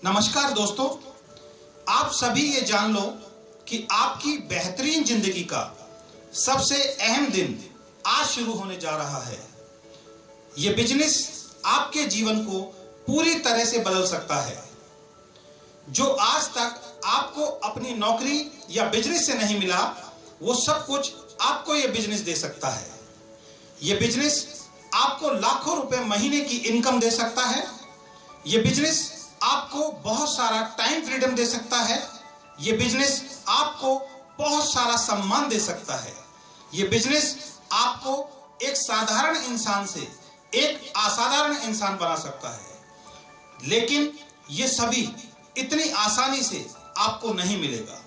नमस्कार दोस्तों, आप सभी ये जान लो कि आपकी बेहतरीन जिंदगी का सबसे अहम दिन आज शुरू होने जा रहा है। ये बिजनेस आपके जीवन को पूरी तरह से बदल सकता है। जो आज तक आपको अपनी नौकरी या बिजनेस से नहीं मिला, वो सब कुछ आपको ये बिजनेस दे सकता है। ये बिजनेस आपको लाखों रुपए महीने की इनकम दे सकता है। ये बिजनेस आपको बहुत सारा टाइम फ्रीडम दे सकता है। ये बिजनेस आपको बहुत सारा सम्मान दे सकता है। ये बिजनेस आपको एक साधारण इंसान से एक असाधारण इंसान बना सकता है। लेकिन ये सभी इतनी आसानी से आपको नहीं मिलेगा।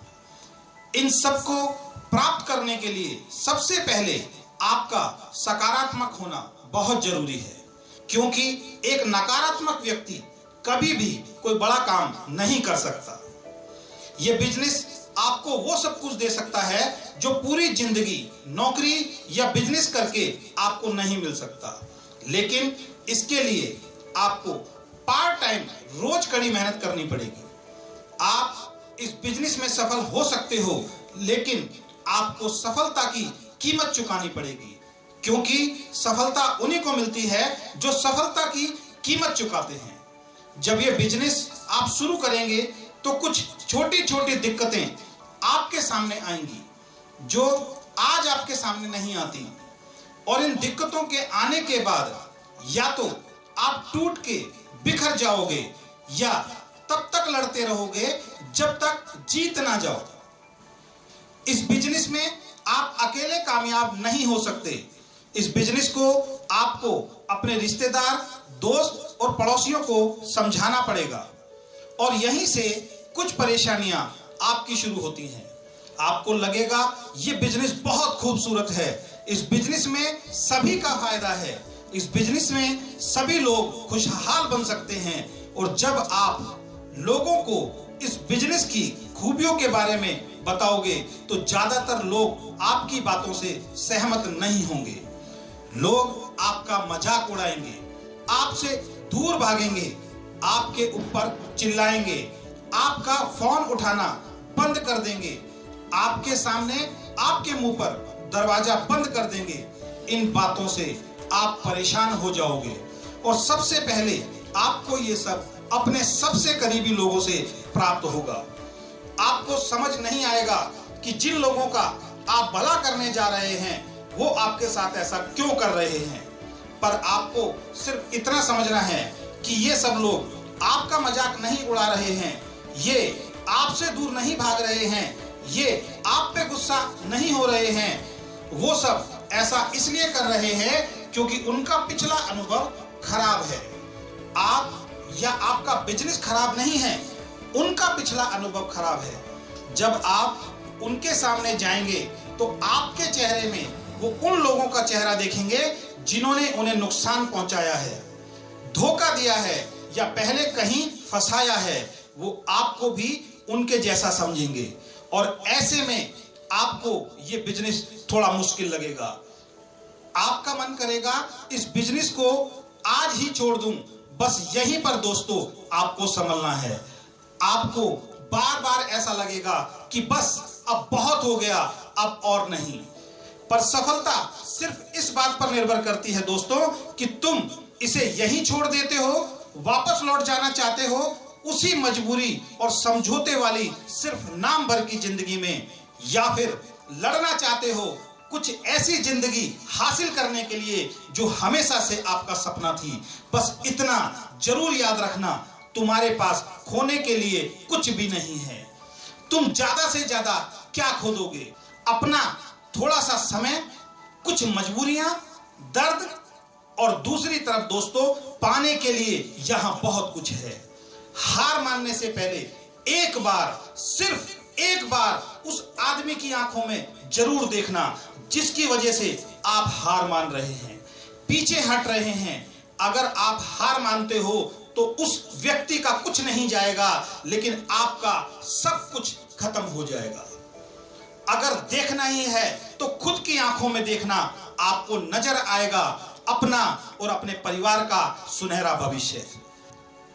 इन सबको प्राप्त करने के लिए सबसे पहले आपका सकारात्मक होना बहुत जरूरी है, क्योंकि एक नकारात्मक व्यक्ति कभी भी कोई बड़ा काम नहीं कर सकता। यह बिजनेस आपको वो सब कुछ दे सकता है जो पूरी जिंदगी नौकरी या बिजनेस करके आपको नहीं मिल सकता। लेकिन इसके लिए आपको पार्ट टाइम रोज कड़ी मेहनत करनी पड़ेगी। आप इस बिजनेस में सफल हो सकते हो, लेकिन आपको सफलता की कीमत चुकानी पड़ेगी, क्योंकि सफलता उन्हीं को मिलती है जो सफलता की कीमत चुकाते हैं। जब ये बिजनेस आप शुरू करेंगे तो कुछ छोटी छोटी दिक्कतें आपके सामने आएंगी जो आज आपके सामने नहीं आती, और इन दिक्कतों के आने के बाद या तो आप टूट के बिखर जाओगे या तब तक लड़ते रहोगे जब तक जीत ना जाओ। इस बिजनेस में आप अकेले कामयाब नहीं हो सकते। इस बिजनेस को आपको अपने रिश्तेदार, दोस्त और पड़ोसियों को समझाना पड़ेगा, और यहीं से कुछ परेशानियां आपकी शुरू होती हैं। आपको लगेगा ये बिजनेस बहुत खूबसूरत है, इस बिजनेस में सभी का फायदा है, इस बिजनेस में सभी लोग खुशहाल बन सकते हैं। और जब आप लोगों को इस बिजनेस की खूबियों के बारे में बताओगे तो ज्यादातर लोग आपकी बातों से सहमत नहीं होंगे। लोग आपका मजाक उड़ाएंगे, आपसे दूर भागेंगे, आपके ऊपर चिल्लाएंगे, आपका फोन उठाना बंद कर देंगे, आपके सामने आपके मुंह पर दरवाजा बंद कर देंगे। इन बातों से आप परेशान हो जाओगे, और सबसे पहले आपको ये सब अपने सबसे करीबी लोगों से प्राप्त होगा। आपको समझ नहीं आएगा कि जिन लोगों का आप भला करने जा रहे हैं वो आपके साथ ऐसा क्यों कर रहे हैं। पर आपको सिर्फ इतना समझना है कि ये सब लोग आपका मजाक नहीं उड़ा रहे हैं, ये आपसे दूर नहीं भाग रहे हैं, ये आप पे गुस्सा नहीं हो रहे हैं। वो सब ऐसा इसलिए कर रहे हैं क्योंकि उनका पिछला अनुभव खराब है। आप या आपका बिजनेस खराब नहीं है, उनका पिछला अनुभव खराब है। जब आप उनके सामने जाएंगे तो आपके चेहरे में वो उन लोगों का चेहरा देखेंगे जिन्होंने उन्हें नुकसान पहुंचाया है, धोखा दिया है या पहले कहीं फंसाया है। वो आपको भी उनके जैसा समझेंगे, और ऐसे में आपको ये बिजनेस थोड़ा मुश्किल लगेगा। आपका मन करेगा इस बिजनेस को आज ही छोड़ दूं। बस यहीं पर दोस्तों आपको संभलना है। आपको बार बार ऐसा लगेगा कि बस अब बहुत हो गया, अब और नहीं। पर सफलता सिर्फ इस बात पर निर्भर करती है दोस्तों कि तुम इसे यहीं छोड़ देते हो, वापस लौट जाना चाहते हो उसी मजबूरी और समझौते वाली सिर्फ नाम भर की जिंदगी में, या फिर लड़ना चाहते हो कुछ ऐसी जिंदगी हासिल करने के लिए जो हमेशा से आपका सपना थी। बस इतना जरूर याद रखना, तुम्हारे पास खोने के लिए कुछ भी नहीं है। तुम ज्यादा से ज्यादा क्या खो दोगे? अपना थोड़ा सा समय, कुछ मजबूरियां, दर्द, और दूसरी तरफ दोस्तों पाने के लिए यहां बहुत कुछ है। हार मानने से पहले एक बार, सिर्फ एक बार उस आदमी की आंखों में जरूर देखना जिसकी वजह से आप हार मान रहे हैं, पीछे हट रहे हैं। अगर आप हार मानते हो तो उस व्यक्ति का कुछ नहीं जाएगा, लेकिन आपका सब कुछ खत्म हो जाएगा। अगर देखना ही है तो खुद की आंखों में देखना, आपको नजर आएगा अपना और अपने परिवार का सुनहरा भविष्य।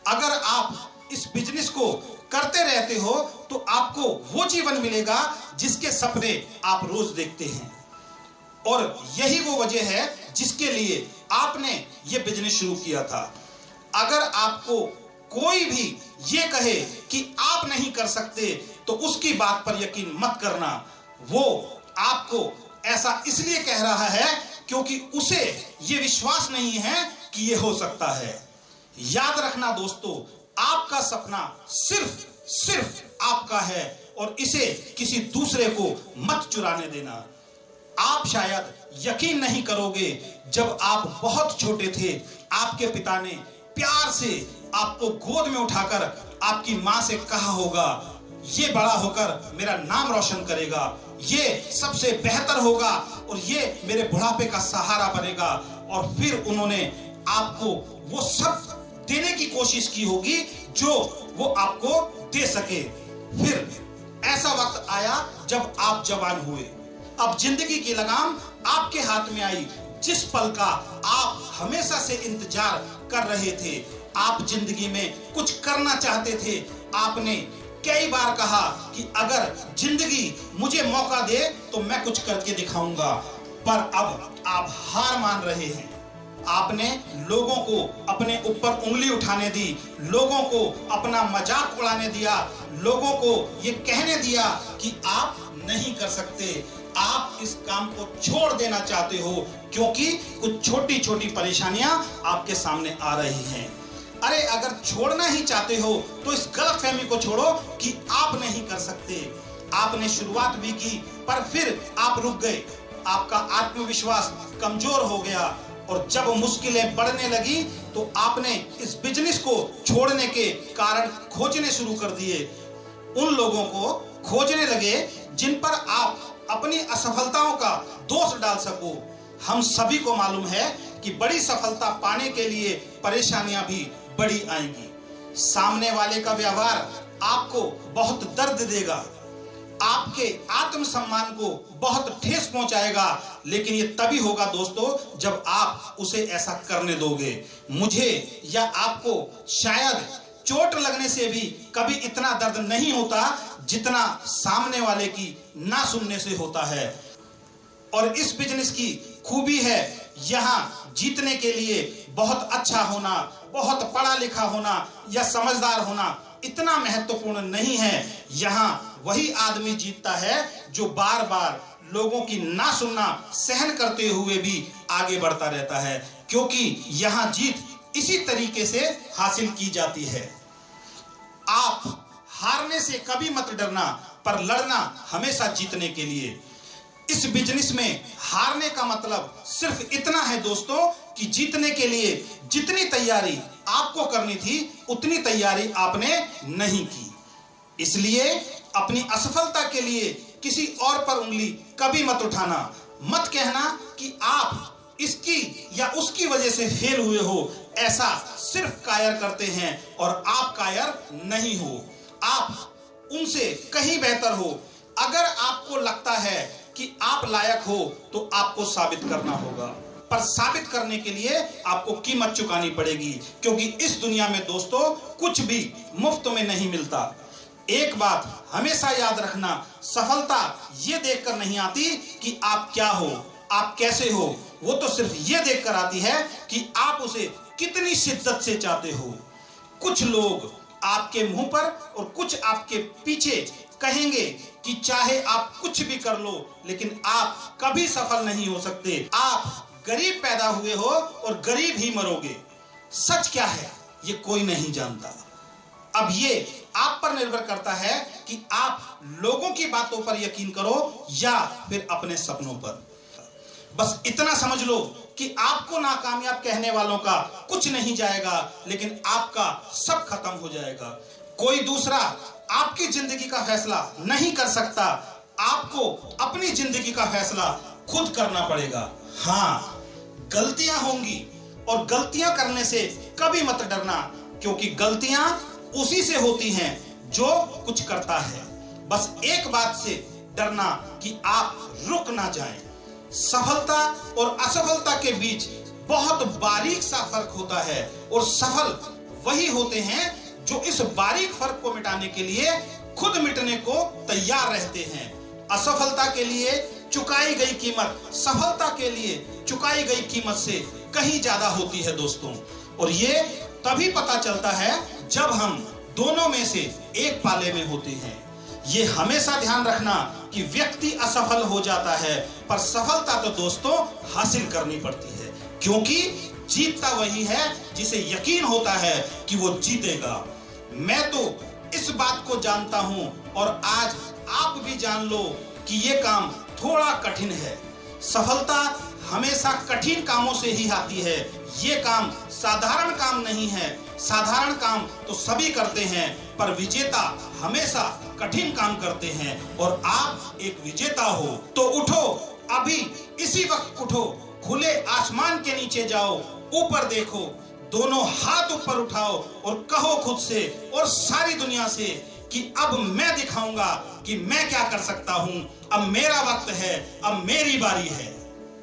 अगर आप इस बिजनेस को करते रहते हो तो आपको वो जीवन मिलेगा जिसके सपने आप रोज देखते हैं। और यही वो वजह है जिसके लिए आपने ये बिजनेस शुरू किया था। अगर आपको कोई भी ये कहे कि आप नहीं कर सकते तो उसकी बात पर यकीन मत करना। वो आपको ऐसा इसलिए कह रहा है क्योंकि उसे ये विश्वास नहीं है कि ये हो सकता है। याद रखना दोस्तों, आपका सपना सिर्फ आपका है और इसे किसी दूसरे को मत चुराने देना। आप शायद यकीन नहीं करोगे, जब आप बहुत छोटे थे आपके पिता ने प्यार से आपको गोद में उठाकर आपकी मां से कहा होगा, ये बड़ा होकर मेरा नाम रोशन करेगा, ये सबसे बेहतर होगा और ये मेरे बुढ़ापे का सहारा बनेगा। और फिर उन्होंने आपको वो सब देने की कोशिश की होगी जो वो आपको दे सके। फिर ऐसा वक्त आया जब आप जवान हुए, अब जिंदगी की लगाम आपके हाथ में आई। जिस पल का आप हमेशा से इंतजार कर रहे थे, आप जिंदगी में कुछ करना चाहते थे। आपने कई बार कहा कि अगर जिंदगी मुझे मौका दे तो मैं कुछ करके दिखाऊंगा, पर अब आप हार मान रहे हैं। आपने लोगों को अपने ऊपर उंगली उठाने दी, लोगों को अपना मजाक उड़ाने दिया, लोगों को ये कहने दिया कि आप नहीं कर सकते। आप इस काम को छोड़ देना चाहते हो क्योंकि कुछ छोटी छोटी परेशानियां आपके सामने आ रही हैं। अरे अगर छोड़ना ही चाहते हो तो इस गलतफहमी को छोड़ो कि आप नहीं कर सकते। आपने शुरुआत भी की पर फिर आप रुक गए, आपका आत्मविश्वास कमजोर हो गया और जब मुश्किलें बढ़ने लगी तो आपने इस बिजनेस को छोड़ने के कारण खोजने शुरू कर दिए। उन लोगों को खोजने लगे जिन पर आप अपनी असफलताओं का दोष डाल सको। हम सभी को मालूम है कि बड़ी सफलता पाने के लिए परेशानियां भी बड़ी आएंगी। सामने वाले का व्यवहार आपको बहुत दर्द देगा, आपके आत्मसम्मान को बहुत ठेस पहुंचाएगा, लेकिन ये तभी होगा दोस्तों जब आप उसे ऐसा करने दोगे। मुझे या आपको शायद चोट लगने से भी कभी इतना दर्द नहीं होता जितना सामने वाले की ना सुनने से होता है। और इस बिजनेस की खूबी है, यहाँ जीतने के लिए बहुत अच्छा होना, बहुत पढ़ा लिखा होना या समझदार होना इतना महत्वपूर्ण नहीं है। यहाँ वही आदमी जीतता है जो बार बार लोगों की ना सुनना सहन करते हुए भी आगे बढ़ता रहता है, क्योंकि यहाँ जीत इसी तरीके से हासिल की जाती है। आप हारने से कभी मत डरना, पर लड़ना हमेशा जीतने के लिए। इस बिजनेस में हारने का मतलब सिर्फ इतना है दोस्तों कि जीतने के लिए जितनी तैयारी आपको करनी थी उतनी तैयारी आपने नहीं की। इसलिए अपनी असफलता के लिए किसी और पर उंगली कभी मत उठाना। मत कहना कि आप इसकी या उसकी वजह से फेल हुए हो। ऐसा सिर्फ कायर करते हैं और आप कायर नहीं हो, आप उनसे कहीं बेहतर हो। अगर आपको लगता है कि आप लायक हो तो आपको साबित करना होगा, पर साबित करने के लिए आपको कीमत चुकानी पड़ेगी, क्योंकि इस दुनिया में दोस्तों कुछ भी मुफ्त में नहीं मिलता। एक बात हमेशा याद रखना, सफलता ये देखकर नहीं आती कि आप क्या हो, आप कैसे हो, वो तो सिर्फ ये देखकर आती है कि आप उसे कितनी शिद्दत से चाहते हो। कुछ लोग आपके मुंह पर और कुछ आपके पीछे कहेंगे कि चाहे आप कुछ भी कर लो लेकिन आप कभी सफल नहीं हो सकते, आप गरीब पैदा हुए हो और गरीब ही मरोगे। सच क्या है ये कोई नहीं जानता। अब ये आप पर निर्भर करता है कि आप लोगों की बातों पर यकीन करो या फिर अपने सपनों पर। बस इतना समझ लो कि आपको नाकामयाब कहने वालों का कुछ नहीं जाएगा, लेकिन आपका सब खत्म हो जाएगा। कोई दूसरा आपकी जिंदगी का फैसला नहीं कर सकता, आपको अपनी जिंदगी का फैसला खुद करना पड़ेगा। हाँ, गलतियां होंगी और गलतियां करने से कभी मत डरना, क्योंकि गलतियां उसी से होती हैं जो कुछ करता है। बस एक बात से डरना कि आप रुक ना जाएं। सफलता और असफलता के बीच बहुत बारीक सा फर्क होता है और सफल वही होते हैं जो इस बारीक फर्क को मिटाने के लिए खुद मिटने को तैयार रहते हैं। असफलता के लिए चुकाई गई कीमत सफलता के लिए चुकाई गई कीमत से कहीं ज्यादा होती है दोस्तों। और ये तभी पता चलता है जब हम दोनों में से एक पाले में होते हैं। ये हमेशा ध्यान रखना कि व्यक्ति असफल हो जाता है, पर सफलता तो दोस्तों हासिल करनी पड़ती है, क्योंकि जीतता वही है जिसे यकीन होता है कि वो जीतेगा। मैं तो इस बात को जानता हूं और आज आप भी जान लो कि ये काम थोड़ा कठिन है। सफलता हमेशा कठिन कामों से ही आती है। ये काम साधारण काम नहीं है। साधारण काम तो सभी करते हैं, पर विजेता हमेशा कठिन काम करते हैं। और आप एक विजेता हो तो उठो, अभी इसी वक्त उठो, खुले आसमान के नीचे जाओ, ऊपर देखो, दोनों हाथ ऊपर उठाओ और कहो खुद से और सारी दुनिया से कि अब मैं दिखाऊंगा कि मैं क्या कर सकता हूं। अब मेरा वक्त है, अब मेरी बारी है।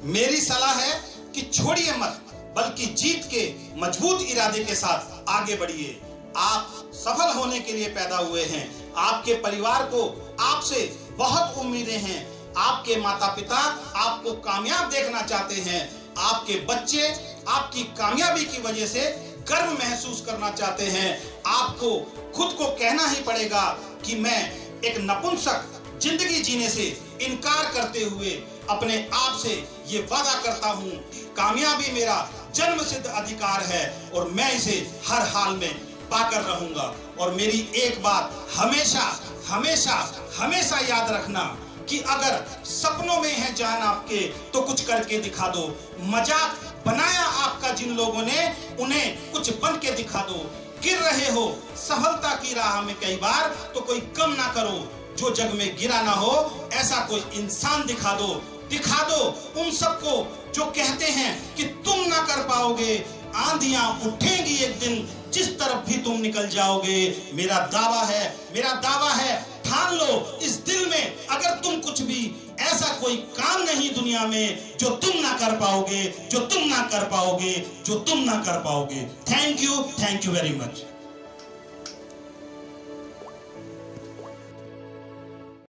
मेरी सलाह है कि छोड़िए मत, बल्कि जीत के मजबूत इरादे के साथ आगे बढ़िए। आप सफल होने के लिए पैदा हुए हैं। आपके परिवार को आपसे बहुत उम्मीदें हैं। आपके माता पिता आपको कामयाब देखना चाहते हैं। आपके बच्चे आपकी कामयाबी की वजह से गर्व महसूस करना चाहते हैं। आपको खुद को कहना ही पड़ेगा कि मैं एक नपुंसक जिंदगी जीने से इनकार करते हुए अपने आप से ये वादा करता हूं, कामयाबी मेरा जन्म सिद्ध अधिकार है और मैं इसे हर हाल में पाकर रहूंगा। और मेरी एक बात हमेशा हमेशा हमेशा याद रखना कि अगर सपनों में है जान आपके तो कुछ करके दिखा दो। मजाक बनाया आपका जिन लोगों ने, उन्हें कुछ बन के दिखा दो। गिर रहे हो सफलता की राह में कई बार तो कोई कम ना करो। जो जग में गिरा ना हो ऐसा कोई इंसान दिखा दो। दिखा दो उन सबको जो कहते हैं कि तुम ना कर पाओगे। आंधियां उठेंगी एक दिन, जिस तरफ भी तुम निकल जाओगे। मेरा दावा है ठान लो इस दिल में, अगर तुम कुछ भी ऐसा कोई काम नहीं दुनिया में जो तुम ना कर पाओगे, जो तुम ना कर पाओगे, जो तुम ना कर पाओगे। Thank you very much.